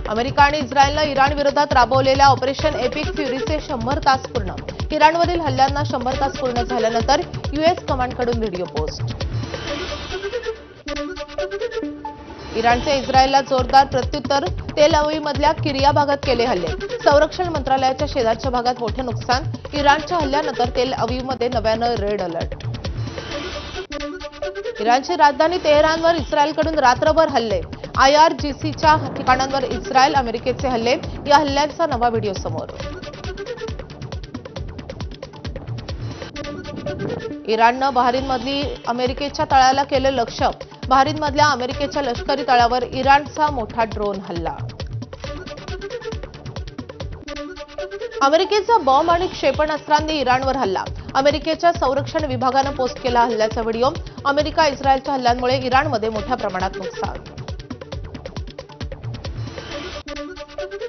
America आणि इस्रायलनं Iran विरोधात राबवलेल्या ऑपरेशन एपिक फ्युरीचे 100 तास पूर्ण. इराणवरील हल्ल्यांना 100 तास पूर्ण झाल्यानंतर यूएस कमांडकडून व्हिडिओ पोस्ट. इराणचे इस्रायलला जोरदार प्रत्युत्तर. तेल अवीवमधल्या किरिया भागात केले हल्ले. संरक्षण मंत्रालयाच्या शेजारच्या भागात मोठे नुकसान. इराणच्या हल्ल्यानंतर तेल अवीवमध्ये नव्यानं रेड अलर्ट. इराणची राजधानी तेहरानवर इस्रायलकडून रात्रभर हल्ले. IRGCच्या ठिकाणांवर इस्रायल अमेरिकेचे हल्ले. या हल्ल्यांचा नवा व्हिडिओ समोर. इराणनं बहारीनमधली अमेरिकेच्या तळाला केलं लक्ष्य. बहारीनमधल्या अमेरिकेच्या लष्करी तळावर इराणचा मोठा ड्रोन हल्ला. अमेरिकेचा बॉम्ब आणि क्षेपणास्त्रांनी इराणवर हल्ला. अमेरिकेच्या संरक्षण विभागानं पोस्ट केला हल्ल्याचा व्हिडिओ. अमेरिका इस्रायलच्या हल्ल्यांमुळे इराणमध्ये मोठ्या प्रमाणात नुकसान.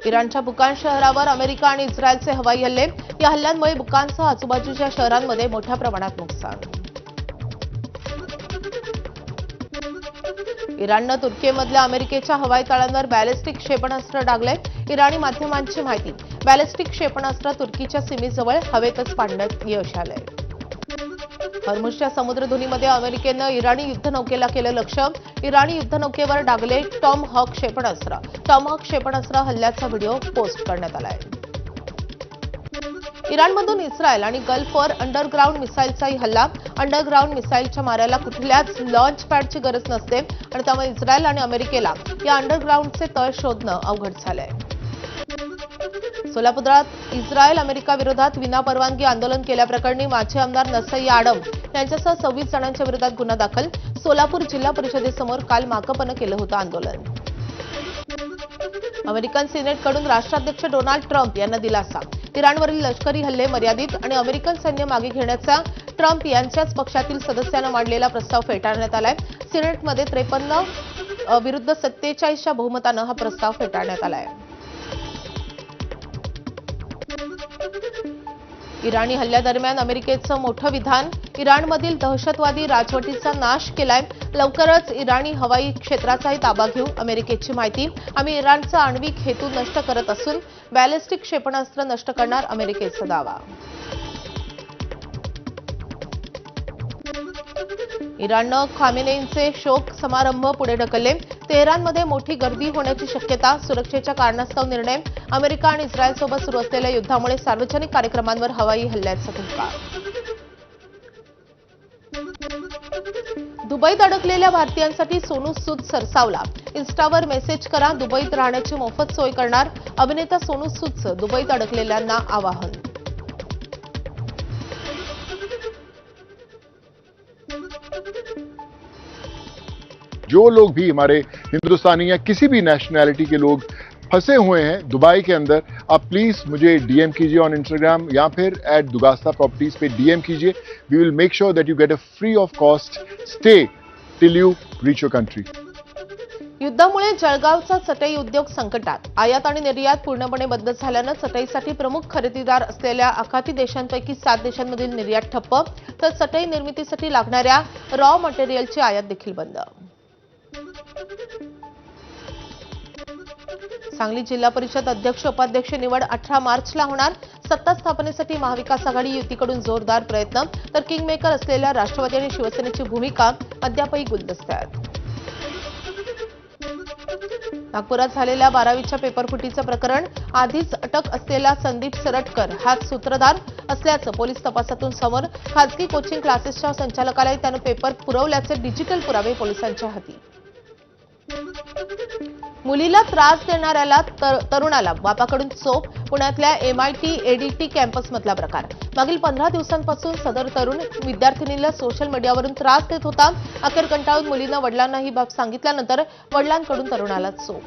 इराणच्या बुकान शहरावर अमेरिका आणि इस्रायलचे हवाई हल्ले. या हल्ल्यांमुळे बुकानसह आजूबाजूच्या शहरांमध्ये मोठ्या प्रमाणात नुकसान. इराणनं तुर्कीमधल्या अमेरिकेच्या हवाई तळांवर बॅलिस्टिक क्षेपणास्त्र डागले. इराणी माध्यमांची माहिती. बॅलिस्टिक क्षेपणास्त्र तुर्कीच्या सीमेजवळ हवेतच पाडण्यात यश आलंय. हॉर्मुझच्या समुद्रधुनीमध्ये अमेरिकेनं इराणी युद्धनौकेला केलं लक्ष्य. इराणी युद्धनौकेवर डागले टॉमहॉक क्षेपणास्त्र. टॉमहॉक क्षेपणास्त्र हल्ल्याचा व्हिडिओ पोस्ट करण्यात आलाय. इराणमधून इस्रायल आणि गल्फवर अंडरग्राऊंड मिसाईलचाही हल्ला. अंडरग्राऊंड मिसाईलच्या माऱ्याला कुठल्याच लॉन्च पॅडची गरज नसते आणि त्यामुळे इस्रायल आणि अमेरिकेला या अंडरग्राऊंडचे तळ शोधणं अवघड झालंय. सोलापुरात इस्रायल अमेरिका विरोधात विनापरवानगी आंदोलन केल्याप्रकरणी माजी आमदार नसई आडम यांच्यासह 26 जणांच्या विरोधात गुन्हा दाखल. सोलापूर जिल्हा परिषदेसमोर काल माकपनं केलं होतं आंदोलन. अमेरिकन सिनेटकडून राष्ट्राध्यक्ष डोनाल्ड ट्रम्प यांना दिलासा. इराणवरील लष्करी हल्ले मर्यादित आणि अमेरिकन सैन्य मागे घेण्याचा ट्रम्प यांच्याच पक्षातील सदस्यांना मांडलेला प्रस्ताव फेटाळण्यात आलाय. सिनेटमध्ये 53 विरुद्ध 47च्या बहुमतानं हा प्रस्ताव फेटाळण्यात आलाय. इराणी हल्ल्यादरम्यान अमेरिकेचं मोठं विधान. इराणमधील दहशतवादी राजवटीचा नाश केलाय. लवकरच इराणी हवाई क्षेत्राचाही ताबा घेऊ. अमेरिकेची माहिती. आम्ही इराणचा आण्विक हेतू नष्ट करत असून बॅलिस्टिक क्षेपणास्त्र नष्ट करणार. अमेरिकेचा दावा. इराणनं खामेनेईंचे शोक समारंभ पुढे ढकलले. तेहरानमध्ये मोठी गर्दी होण्याची शक्यता. सुरक्षेच्या कारणास्तव निर्णय. अमेरिका आणि इस्रायलसोबत सुरू असलेल्या युद्धामुळे सार्वजनिक कार्यक्रमांवर हवाई हल्ल्याचा धोका. दुबईत अडकलेल्या भारतीयांसाठी सोनू सूद सरसावला. इन्स्टावर मेसेज करा. दुबईत राहण्याची मोफत सोय करणार. अभिनेता सोनू सूदचं दुबईत अडकलेल्यांना आवाहन. जो लोग भी हमारे हिंदुस्तानी या किसी भी नेशनैलिटी के लोग फंसे हुए हैं दुबई के अंदर, आप प्लीज मुझे डीएम कीजिए ऑन इंस्टाग्राम या फिर @दुगास्ता प्रॉपर्टीज पे डीएम कीजिए. We will make sure that you get a free of cost stay till you reach your country. युद्धामुळे जळगावचा चटई उद्योग संकटात. आयात आणि निर्यात पूर्णपणे बंद झाल्यानं चटईसाठी प्रमुख खरेदीदार असलेल्या आखाती देशांपैकी 7 देशांमधील निर्यात ठप्प. तर चटई निर्मितीसाठी लागणाऱ्या रॉ मटेरियलची आयात देखील बंद. सांगली जिल्हा परिषद अध्यक्ष उपाध्यक्ष निवड 18 मार्चला होणार. सत्ता स्थापनेसाठी महाविकास आघाडी युतीकडून जोरदार प्रयत्न. तर किंगमेकर असलेल्या राष्ट्रवादी आणि शिवसेनेची भूमिका अद्यापही गुलदस्त्यात. नागपुरात झालेल्या 12वीच्या पेपरफुटीचं प्रकरण. आधीच अटक असलेला संदीप सरटकर हाच सूत्रधार असल्याचं पोलीस तपासातून समोर. खासगी कोचिंग क्लासेसच्या संचालकालाही त्यानं पेपर पुरवल्याचे डिजिटल पुरावे पोलिसांच्या हाती. मुलीला त्रास देणाऱ्याला तरुणाला बापाकडून चोप. पुण्यातल्या MIT ADT कॅम्पसमधला प्रकार. मागील 15 दिवसांपासून सदर तरुण विद्यार्थिनीला सोशल मीडियावरून त्रास देत होता. अखेर कंटाळून मुलीनं वडिलांना ही बाब सांगितल्यानंतर वडिलांकडून तरुणाला चोप.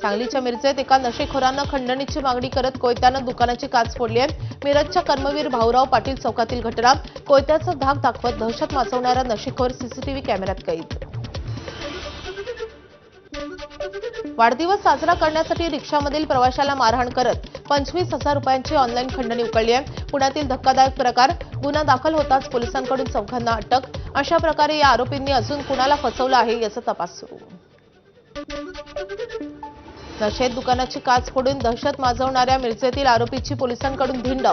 सांगलीच्या मिरजेत एका नशेखोरानं खंडणीची मागणी करत कोयत्यानं दुकानाची काच फोडली आहे. मिरजच्या कर्मवीर भाऊराव पाटील चौकातील घटना. कोयत्याचा धाक दाखवत दहशत माचवणारा नशेखोर सीसीटीव्ही कॅमेऱ्यात कैद. वाढदिवस साजरा करण्यासाठी रिक्षामधील प्रवाशाला मारहाण करत 25,000 रुपयांची ऑनलाईन खंडणी उकळली आहे. पुण्यातील धक्कादायक प्रकार. गुन्हा दाखल होताच पोलिसांकडून चौघांना अटक. अशा प्रकारे या आरोपींनी अजून कुणाला फसवलं आहे याचा तपास सुरू. नशेत दुकानाची काच फोडून दहशत माजवणाऱ्या मिरजेतील आरोपीची पोलिसांकडून धिंड.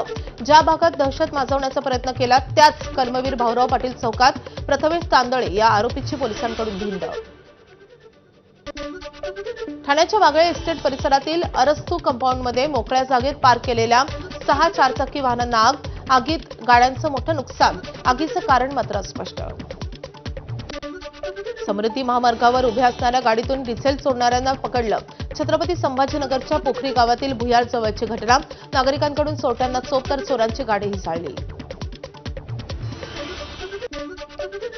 ज्या भागात दहशत माजवण्याचा प्रयत्न केला त्याच कर्मवीर भाऊराव पाटील चौकात प्रथमेश तांदळे या आरोपीची पोलिसांकडून धिंड. ठाण्याच्या वागळे इस्टेट परिसरातील अरस्तू कंपाऊंडमध्ये मोकळ्या जागेत पार्क केलेल्या 6 चारचाकी वाहनांना आग. आगीत गाड्यांचं मोठं नुकसान. आगीचं कारण मात्र अस्पष्ट. समृद्धी महामार्गावर उभ्या असणाऱ्या गाडीतून डिझेल चोरणाऱ्यांना पकडलं. छत्रपती संभाजीनगरच्या पोखरी गावातील भुयार जवळची घटना. नागरिकांकडून चोरट्यांना चोप तर चोरांची गाडीही जाळली.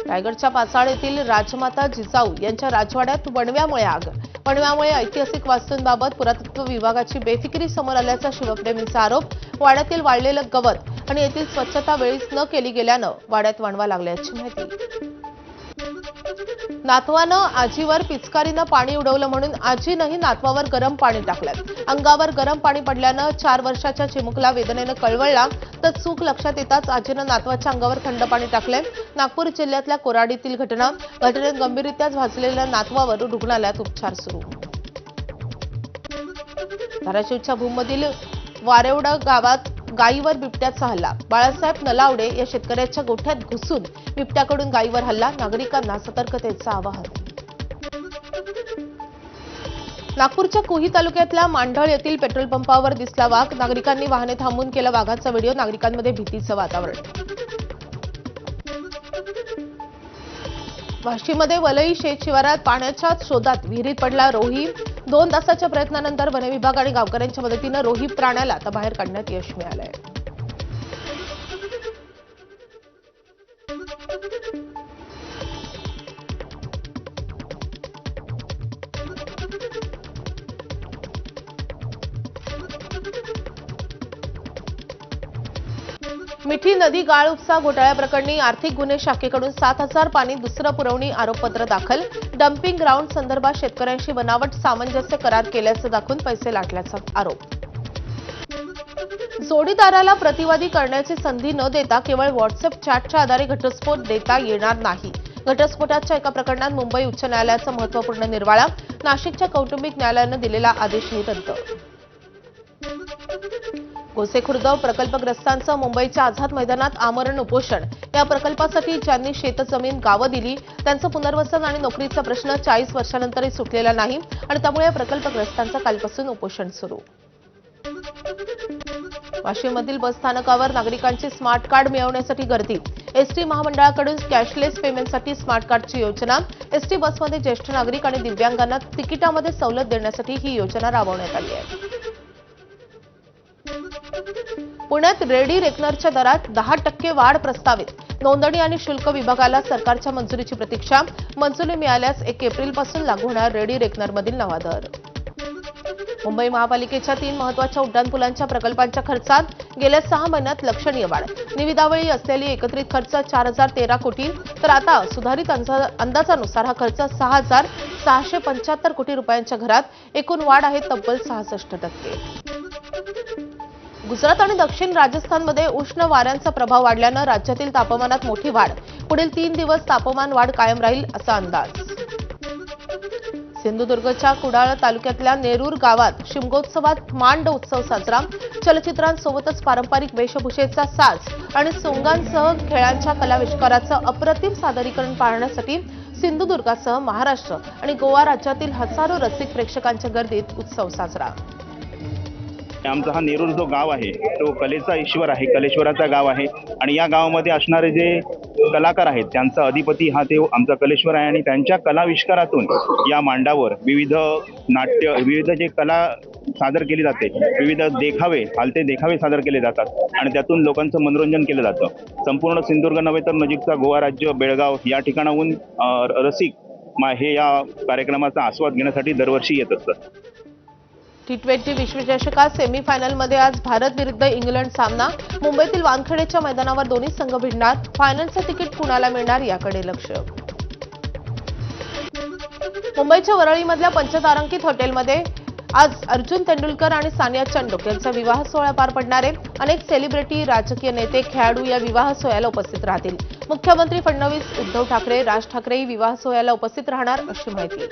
रायगडच्या पाचाड येथील राजमाता जिजाऊ यांच्या राजवाड्यात वणव्यामुळे आग. वणव्यामुळे ऐतिहासिक वास्तूंबाबत पुरातत्व विभागाची बेफिकिरी समोर आल्याचा शिवप्रेमींचा आरोप. वाड्यातील वाळलेलं गवत आणि येथील स्वच्छता वेळीच न केली गेल्यानं वाड्यात वणवा लागल्याची माहिती. नातवानं आजीवर पिचकारीनं पाणी उडवलं म्हणून आजीनंही नातवावर गरम पाणी टाकलं. अंगावर गरम पाणी पडल्यानं 4 वर्षाच्या चिमुकला वेदनेनं कळवळला. तर चूक लक्षात येताच आजीनं नातवाच्या अंगावर थंड पाणी टाकलंय. नागपूर जिल्ह्यातल्या कोराडीतील घटना. घटनेत गंभीररित्या भाजलेल्या नातवावर रुग्णालयात उपचार सुरू. धाराशिवच्या भूममधील वारेवडा गावात गायीवर बिबट्याचा हल्ला. बाळासाहेब नलावडे या शेतकऱ्याच्या गोठ्यात घुसून बिबट्याकडून गायीवर हल्ला. नागरिकांना सतर्कतेचं आवाहन. नागपूरच्या कुही तालुक्यातल्या मांढळ येथील पेट्रोल पंपावर दिसला वाघ. नागरिकांनी वाहने थांबून केला वाघाचा व्हिडिओ. नागरिकांमध्ये भीतीचं वातावरण. वाशीमध्ये वलई शेत शिवारात पाण्याच्या शोधात विहिरीत पडला रोही. 2 तासाच्या प्रयत्नानंतर वनविभाग आणि गावकऱ्यांच्या मदतीनं रोही प्राण्याला आता बाहेर काढण्यात यश मिळालंय. मिठी नदी गाळ उपसा घोटाळ्याप्रकरणी आर्थिक गुन्हे शाखेकडून 7,000 पाणी दुसरं पुरवणी आरोपपत्र दाखल. डम्पिंग ग्राउंड संदर्भात शेतकऱ्यांशी बनावट सामंजस्य करार केल्याचं दाखवून पैसे लाटल्याचा आरोप. जोडीदाराला प्रतिवादी करण्याची संधी न देता केवळ व्हॉट्सअप चॅटच्या आधारे घटस्फोट देता येणार नाही. घटस्फोटाच्या एका प्रकरणात मुंबई उच्च न्यायालयाचा महत्त्वपूर्ण निर्वाळा. नाशिकच्या कौटुंबिक न्यायालयानं दिलेला आदेशही रद्द. गोसेखुर्द प्रकल्पग्रस्तांचं मुंबईच्या आझाद मैदानात आमरण उपोषण. या प्रकल्पासाठी ज्यांनी शेतजमीन गावं दिली त्यांचं पुनर्वसन आणि नोकरीचा प्रश्न 40 वर्षांनंतरही सुटलेला नाही आणि त्यामुळे या प्रकल्पग्रस्तांचं कालपासून उपोषण सुरू. वाशीममधील बस स्थानकावर नागरिकांची स्मार्ट कार्ड मिळवण्यासाठी गर्दी. एसटी महामंडळाकडून कॅशलेस पेमेंटसाठी स्मार्ट कार्डची योजना. एसटी बसमध्ये ज्येष्ठ नागरिक आणि दिव्यांगांना तिकिटामध्ये सवलत देण्यासाठी ही योजना राबवण्यात आली आहे. पुण्यात रेडी रेकनरच्या दरात 10% वाढ प्रस्तावित. नोंदणी आणि शुल्क विभागाला सरकारच्या मंजुरीची प्रतीक्षा. मंजुरी मिळाल्यास 1 एप्रिलपासून लागू होणार रेडी रेकनरमधील नवा दर. मुंबई महापालिकेच्या 3 महत्त्वाच्या उड्डाणपुलांच्या प्रकल्पांच्या खर्चात गेल्या 6 महिन्यात लक्षणीय वाढ. निविदावेळी असलेली एकत्रित खर्च 4,013 कोटी तर आता सुधारित अंदाजानुसार हा खर्च 6,675 कोटी रुपयांच्या घरात. एकूण वाढ आहे तब्बल 66%. गुजरात आणि दक्षिण राजस्थानमध्ये उष्ण वाऱ्यांचा प्रभाव वाढल्यानं राज्यातील तापमानात मोठी वाढ. पुढील 3 दिवस तापमान वाढ कायम राहील असा अंदाज. सिंधुदुर्गच्या कुडाळ तालुक्यातल्या नेरूर गावात शिमगोत्सवात मांड उत्सव साजरा. चलचित्रांसोबतच पारंपरिक वेशभूषेचा साज आणि सोंगांसह खेळांच्या कलाविष्काराचं अप्रतिम सादरीकरण पाहण्यासाठी सिंधुदुर्गासह महाराष्ट्र आणि गोवा राज्यातील हजारो रसिक प्रेक्षकांच्या गर्दीत उत्सव साजरा. आमचा हा नेरूर जो गाव आहे तो कलेचा ईश्वर आहे, कलेश्वराचा गाव आहे आणि या गावामध्ये असणारे जे कलाकार आहेत त्यांचा अधिपती हा ते आमचा कलेश्वर आहे आणि त्यांच्या कलाविष्कारातून या मांडावर विविध नाट्य, विविध जे कला सादर केली जाते, विविध देखावे, हालते देखावे सादर केले जातात आणि त्यातून लोकांचं मनोरंजन केलं जातं. संपूर्ण सिंधुदुर्ग नव्हे तर नजीकचा गोवा राज्य, बेळगाव या ठिकाणाहून रसिक हे या कार्यक्रमाचा आस्वाद घेण्यासाठी दरवर्षी येत असतात. T20 विश्वचषकात सेमीफायनलमध्ये आज भारत विरुद्ध इंग्लंड सामना. मुंबईतील वानखेडेच्या मैदानावर दोन्ही संघ भिडणार. फायनलचं तिकीट कुणाला मिळणार याकडे लक्ष. मुंबईच्या वरळीमधल्या पंचतारांकित हॉटेलमध्ये आज अर्जुन तेंडुलकर आणि सानिया चंडोक यांचा विवाह सोहळा पार पडणार आहे. अनेक सेलिब्रिटी, राजकीय नेते, खेळाडू या विवाह सोहळ्याला उपस्थित राहतील. मुख्यमंत्री फडणवीस, उद्धव ठाकरे, राज ठाकरेही विवाह सोहळ्याला उपस्थित राहणार अशी माहिती.